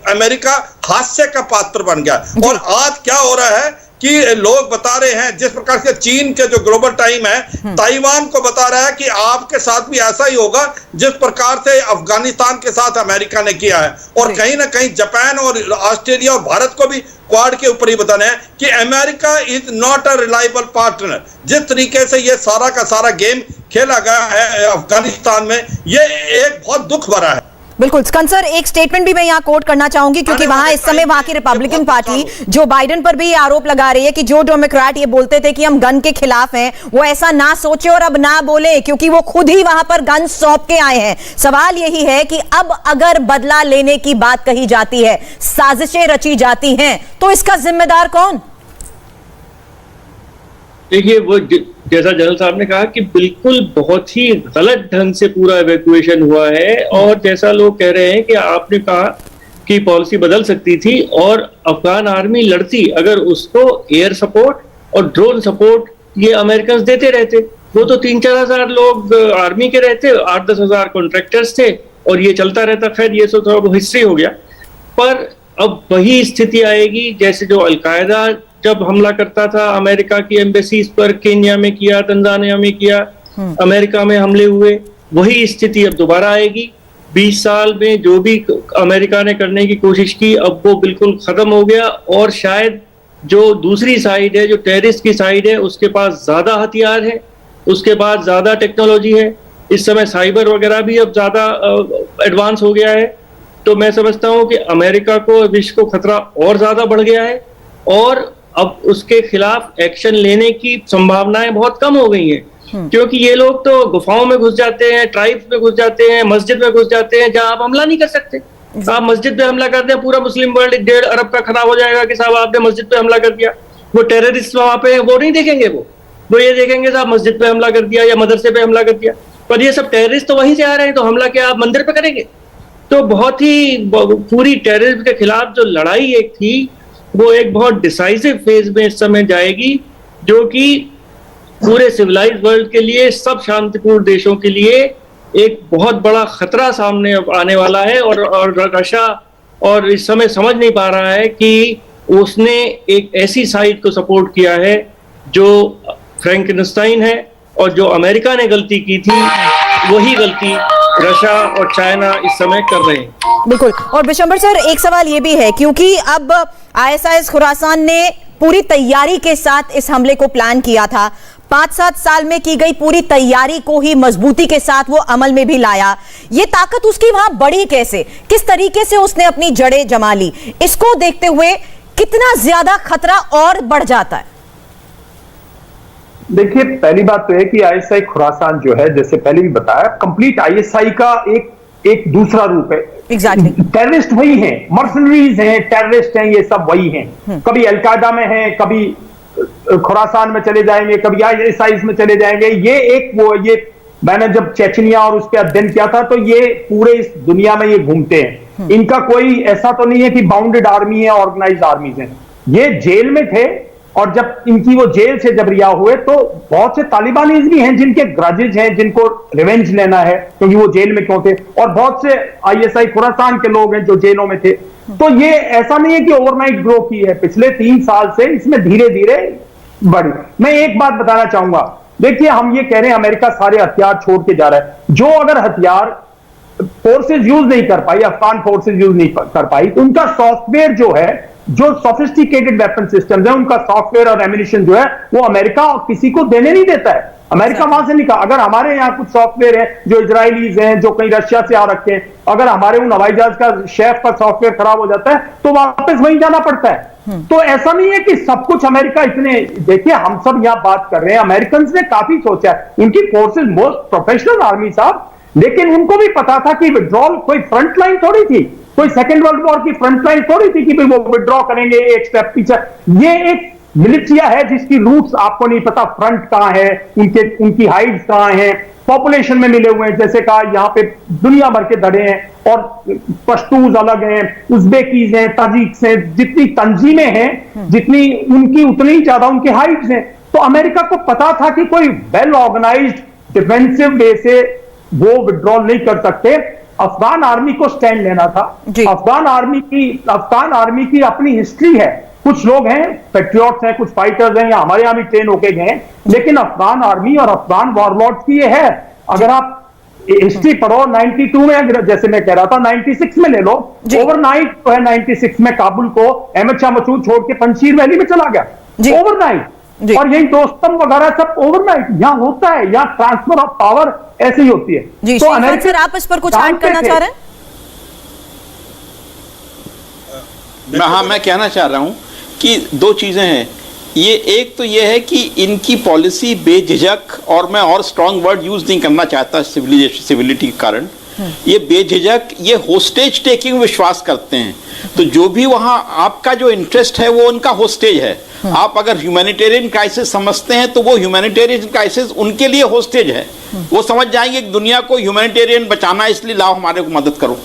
अमेरिका हादसे का पात्र बन गया, और आज क्या हो रहा है कि लोग बता रहे हैं, जिस प्रकार से चीन के जो ग्लोबल टाइम है ताइवान को बता रहा है कि आपके साथ भी ऐसा ही होगा जिस प्रकार से अफगानिस्तान के साथ अमेरिका ने किया है। और कहीं ना कहीं जापान और ऑस्ट्रेलिया और भारत को भी क्वाड के ऊपर ही बताना है कि America is not a reliable partner. जिस तरीके से ये सारा का सारा गेम खेला गया है अफगानिस्तान में, ये एक बहुत दुख भरा है। बिल्कुल सर, एक स्टेटमेंट भी मैं यहाँ कोट करना चाहूंगी, क्योंकि वहां इस समय वहां की रिपब्लिकन पार्टी जो बाइडेन पर भी आरोप लगा रही है कि जो डेमोक्रेट ये बोलते थे कि हम गन के खिलाफ हैं, वो ऐसा ना सोचे और अब ना बोले, क्योंकि वो खुद ही वहां पर गन सौंप के आए हैं। सवाल यही है कि अब अगर बदला लेने की बात कही जाती है, साजिशें रची जाती हैं, तो इसका जिम्मेदार कौन? देखिए, वो जैसा जनरल साहब ने कहा कि बिल्कुल बहुत ही गलत ढंग से पूरा इवैक्यूएशन हुआ है, और जैसा लोग कह रहे हैं कि आपने कहा कि पॉलिसी बदल सकती थी और अफगान आर्मी लड़ती अगर उसको एयर सपोर्ट और ड्रोन सपोर्ट ये अमेरिकन देते रहते। वो तो 3-4 हजार लोग आर्मी के रहते, 8-10 हजार कॉन्ट्रैक्टर्स थे, और ये चलता रहता। खैर ये तो थोड़ा हिस्ट्री हो गया, पर अब वही स्थिति आएगी जैसे जो अलकायदा जब हमला करता था अमेरिका की एम्बेसीज पर, केन्या में किया, तंजानिया में किया, अमेरिका में हमले हुए, वही स्थिति अब दोबारा आएगी। 20 साल में जो भी अमेरिका ने करने की कोशिश की, अब वो बिल्कुल खत्म हो गया, और शायद जो दूसरी साइड है, जो टेररिस्ट की साइड है, उसके पास ज्यादा हथियार है, उसके पास ज्यादा टेक्नोलॉजी है। इस समय साइबर वगैरह भी अब ज्यादा एडवांस हो गया है। तो मैं समझता हूं कि अमेरिका को विश्व को खतरा और ज्यादा बढ़ गया है, और अब उसके खिलाफ एक्शन लेने की संभावनाएं बहुत कम हो गई हैं, क्योंकि ये लोग तो गुफाओं में घुस जाते हैं, ट्राइब्स में घुस जाते हैं, मस्जिद में घुस जाते हैं, जहां आप हमला नहीं कर सकते। आप मस्जिद पे हमला करते हैं, पूरा मुस्लिम वर्ल्ड 1.5 अरब का खराब हो जाएगा कि साहब आपने मस्जिद पे हमला कर दिया। वो टेररिस्ट वहां पे वो नहीं देखेंगे, वो ये देखेंगे साहब मस्जिद पे हमला कर दिया या मदरसे पे हमला कर दिया। पर ये सब टेररिस्ट तो वहीं से आ रहे हैं, तो हमला क्या आप मंदिर पे करेंगे? तो बहुत ही पूरी टेररिज्म के खिलाफ जो लड़ाई एक थी वो एक बहुत डिसाइसिव फेज में इस समय जाएगी, जो कि पूरे सिविलाइज्ड वर्ल्ड के लिए, सब शांतिपूर्ण देशों के लिए एक बहुत बड़ा खतरा सामने आने वाला है। और रशिया और इस समय समझ नहीं पा रहा है कि उसने एक ऐसी साइड को सपोर्ट किया है जो फ्रैंकेनस्टाइन है, और जो अमेरिका ने गलती की थी वही गलती रशिया और चाइना इस समय कर रहे हैं। बिल्कुल। और बिशंबर सर, एक सवाल ये भी है, क्योंकि अब ISIS खुरासान ने पूरी तैयारी के साथ इस हमले को प्लान किया था, 5-7 साल में की गई पूरी तैयारी को ही मजबूती के साथ वो अमल में भी लाया। ये ताकत उसकी वहां बढ़ी कैसे, किस तरीके से उसने अपनी जड़ें जमा ली, इसको देखते हुए कितना ज्यादा खतरा और बढ़ जाता है? देखिए, पहली बात तो है कि ISI खुरासान जो है, जैसे पहले भी बताया, कंप्लीट ISI का एक दूसरा रूप है। एग्जैक्टली। टेररिस्ट वही हैं, मर्सनरीज हैं, टेररिस्ट हैं, ये सब वही हैं। कभी अलकायदा में हैं, कभी खुरासान में चले जाएंगे, कभी ISIS में चले जाएंगे। ये मैंने जब चेचनिया और उसके अध्ययन किया था, तो ये पूरे इस दुनिया में ये घूमते हैं। इनका कोई ऐसा तो नहीं है कि बाउंडेड आर्मी है, ऑर्गेनाइज्ड आर्मीज हैं। ये जेल में थे, और जब इनकी वो जेल से जब रिहा हुए तो बहुत से तालिबानीज भी हैं जिनके ग्रजेज हैं, जिनको रिवेंज लेना है क्योंकि वो जेल में क्यों थे, और बहुत से ISI खुरासान के लोग हैं जो जेलों में थे। तो ये ऐसा नहीं है कि ओवरनाइट ग्रो की है, पिछले 3 साल से इसमें धीरे धीरे बढ़ी। मैं एक बात बताना चाहूंगा, देखिए, हम ये कह रहे हैं अमेरिका सारे हथियार छोड़ के जा रहा है। जो अगर हथियार फोर्सेज यूज नहीं कर पाई, अफगान फोर्सेज यूज नहीं कर पाई, तो उनका सॉफ्टवेयर जो है, जो सोफिस्टिकेटेड वेपन सिस्टम्स है, उनका सॉफ्टवेयर और एमिनिशन जो है, वो अमेरिका किसी को देने नहीं देता है। अमेरिका वहां से निकाल, अगर हमारे यहाँ कुछ सॉफ्टवेयर है जो इजरायलीज हैं, जो कहीं रशिया से आ रखे हैं, अगर हमारे उन हवाई जहाज का शेफ का सॉफ्टवेयर खराब हो जाता है तो वापस वहीं जाना पड़ता है। तो ऐसा नहीं है कि सब कुछ अमेरिका इतने, देखिए, हम सब यहाँ बात कर रहे हैं, अमेरिकन ने काफी सोचा है, उनकी फोर्सेज मोस्ट प्रोफेशनल आर्मी साहब, लेकिन उनको भी पता था कि विड्रॉल कोई फ्रंट लाइन थोड़ी थी, कोई सेकेंड वर्ल्ड वॉर की फ्रंट लाइन थोड़ी थी कि भाई वो विड्रॉ करेंगे एक स्टेप पीछे। ये एक मिलिशिया है जिसकी रूट्स आपको नहीं पता, फ्रंट कहां है, उनकी हाइट्स कहां है, पॉपुलेशन में मिले हुए हैं। जैसे कहा, यहाँ पे दुनिया भर के धड़े हैं, और पश्तूज अलग हैं, उज्बेकीज हैं, ताजिक्स हैं, जितनी तंजीमें हैं, जितनी उनकी उतनी ही ज्यादा उनकी हाइट्स हैं। तो अमेरिका को पता था कि कोई वेल ऑर्गेनाइज्ड डिफेंसिव वे से वो विड्रॉल नहीं कर सकते। अफगान आर्मी को स्टैंड लेना था। अफगान आर्मी की अपनी हिस्ट्री है, कुछ लोग हैं पेट्रियट्स हैं, कुछ फाइटर्स हैं, या हमारे यहां भी ट्रेन होके गए, लेकिन अफगान आर्मी और अफगान वॉरलॉर्ड्स की ये है। अगर आप हिस्ट्री पढ़ो, 92 में, जैसे मैं कह रहा था, 96 में ले लो, ओवरनाइट तो है 96 में काबुल को अहमद शाह मसूद छोड़ के पंजशीर वैली में चला गया, ओवरनाइट। और यही दोस्तम वगैरह सब ओवरनाइट यहाँ होता है, यहाँ ट्रांसफर ऑफ पावर ऐसे ही होती है। जी, तो सर, आप इस पर कुछ ऐड करना चाह रहे हैं? मैं कहना चाह रहा हूं कि 2 चीजें हैं। ये एक तो ये है कि इनकी पॉलिसी बेझिझक, और मैं और स्ट्रांग वर्ड यूज नहीं करना चाहता सिविलिटी के कारण, ये बेझिझक, ये होस्टेज टेकिंग विश्वास करते हैं। तो जो भी वहां आपका जो इंटरेस्ट है वो उनका होस्टेज है। आप अगर ह्यूमैनिटेरियन क्राइसिस समझते हैं तो वो ह्यूमैनिटेरियन क्राइसिस उनके लिए होस्टेज है। वो समझ जाएंगे कि दुनिया को ह्यूमैनिटेरियन बचाना है, इसलिए लाओ हमारे को मदद करो।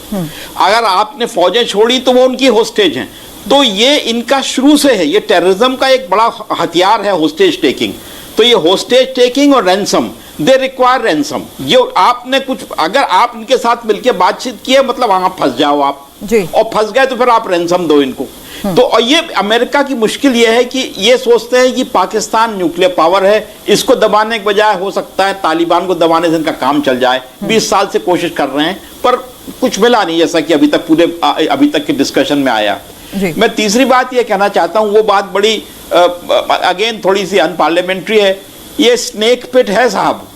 अगर आपने फौजें छोड़ी तो वो उनकी होस्टेज हैं। तो ये इनका शुरू से है, ये टेररिज्म का एक बड़ा हथियार है होस्टेज टेकिंग। तो ये होस्टेज टेकिंग और रैंसम, दे रिक्वायर रैंसम। ये आपने कुछ, अगर आप इनके साथ मिलकर बातचीत किए, मतलब वहां फंस जाओ आप जी, और फंस गए तो फिर आप रैंसम दो इनको। तो और ये अमेरिका की मुश्किल ये है कि ये सोचते हैं कि पाकिस्तान न्यूक्लियर पावर है, इसको दबाने के बजाय हो सकता है तालिबान को दबाने से इनका काम चल जाए। 20 साल से कोशिश कर रहे हैं पर कुछ मिला नहीं, जैसा कि अभी तक के डिस्कशन में आया। मैं तीसरी बात ये कहना चाहता हूं, वो बात बड़ी अगेन थोड़ी सी अनपार्लियामेंट्री है। ये स्नेक पिट है साहब,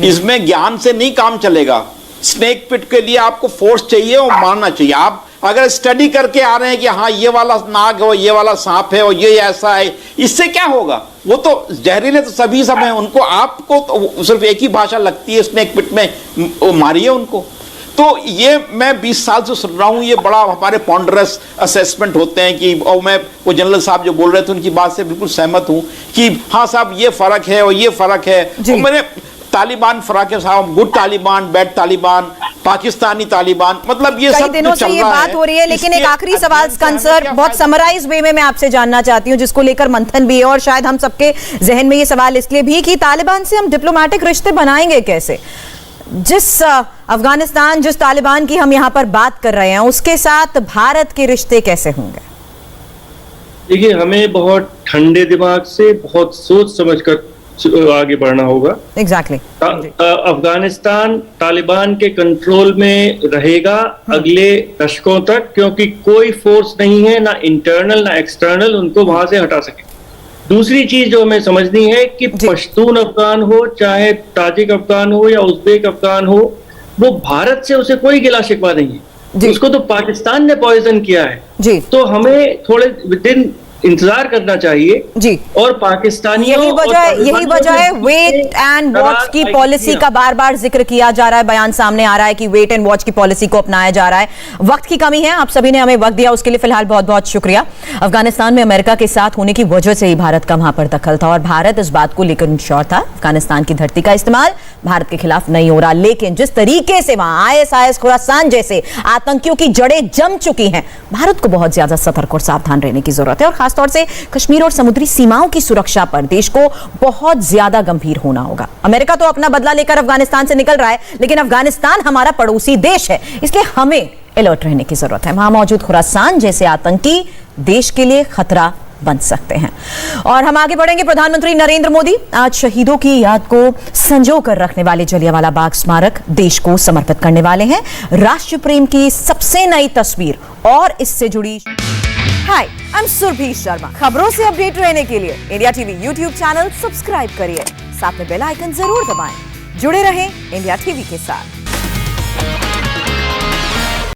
इसमें ज्ञान से नहीं काम चलेगा। स्नेक पिट के लिए आपको फोर्स चाहिए और मारना चाहिए। आप अगर स्टडी करके आ रहे हैं कि हाँ ये वाला नाग है और ये वाला सांप है और ये ऐसा है, इससे क्या होगा? वो तो जहरीले तो सभी सब हैं, उनको आपको तो सिर्फ एक ही भाषा लगती है स्नेक पिट में, मारिए उनको। तो ये मैं 20 साल से सुन रहा हूं, ये बड़ा हमारे पॉन्डरस असेसमेंट होते हैं कि, और मैं वो जनरल साहब जो बोल रहे थे उनकी बात से बिल्कुल सहमत हूं कि हाँ साहब ये फर्क है और ये फर्क है। और मैंने तालिबान फर्क है साहब, गुड तालिबान, बैड तालिबान, पाकिस्तानी तालिबान, मतलब ये सब दिनों से ये बात हो रही है। लेकिन एक आखिरी सवाल सर, बहुत समराइज वे में मैं आपसे जानना चाहती हूं, जिसको लेकर मंथन भी है और शायद हम सबके जहन में ये सवाल इसलिए भी कि तालिबान से हम डिप्लोमेटिक रिश्ते बनाएंगे कैसे? जिस अफगानिस्तान, जिस तालिबान की हम यहाँ पर बात कर रहे हैं, उसके साथ भारत के रिश्ते कैसे होंगे? देखिए, हमें बहुत ठंडे दिमाग से, बहुत सोच समझ कर आगे बढ़ना होगा। एग्जैक्टली। अफगानिस्तान तालिबान के कंट्रोल में रहेगा अगले दशकों तक, क्योंकि कोई फोर्स नहीं है, ना इंटरनल ना एक्सटर्नल, उनको वहां से हटा सके। दूसरी चीज जो हमें समझनी है कि पश्तून अफगान हो, चाहे ताजिक अफगान हो या उज़्बेक अफगान हो, वो भारत से उसे कोई गिला शिकवा नहीं है। उसको तो पाकिस्तान ने पॉइजन किया है जी। तो हमें थोड़े दिन इंतजार करना चाहिए जी। और पाकिस्तानियों, यही वजह है वेट एंड वॉच की पॉलिसी का बार बार जिक्र किया जा रहा है। बयान सामने आ रहा है कि वेट एंड वॉच की पॉलिसी को अपनाया जा रहा है। वक्त की कमी है, आप सभी ने हमें वक्त दिया, उसके लिए फिलहाल बहुत बहुत शुक्रिया। अफगानिस्तान में अमेरिका के साथ होने की वजह से ही भारत का वहां पर दखल था और भारत इस बात को लेकर श्योर था अफगानिस्तान की धरती का इस्तेमाल भारत के खिलाफ नहीं हो रहा। लेकिन जिस तरीके से वहां ISIS, खुरासान जैसे आतंकियों की जड़ें जम चुकी हैं, भारत को बहुत ज्यादा सतर्क और सावधान रहने की जरूरत है और खासतौर से कश्मीर और समुद्री सीमाओं की सुरक्षा पर देश को बहुत ज्यादा गंभीर होना होगा। अमेरिका तो अपना बदला लेकर अफगानिस्तान से निकल रहा है, लेकिन अफगानिस्तान हमारा पड़ोसी देश है, इसलिए हमें अलर्ट रहने की जरूरत है। वहां मौजूद खुरासान जैसे आतंकी देश के लिए खतरा बन सकते हैं। और हम आगे बढ़ेंगे। प्रधानमंत्री नरेंद्र मोदी आज शहीदों की याद को संजो कर रखने वाले जलियांवाला बाग स्मारक देश को समर्पित करने वाले हैं। राष्ट्र प्रेम की सबसे नई तस्वीर और इससे जुड़ी। हाय, आई एम सुरभि शर्मा। खबरों से अपडेट रहने के लिए India TV YouTube channel subscribe करिए, साथ में बेल आइकन जरूर दबाएं। जुड़े रहें इंडिया टीवी के साथ।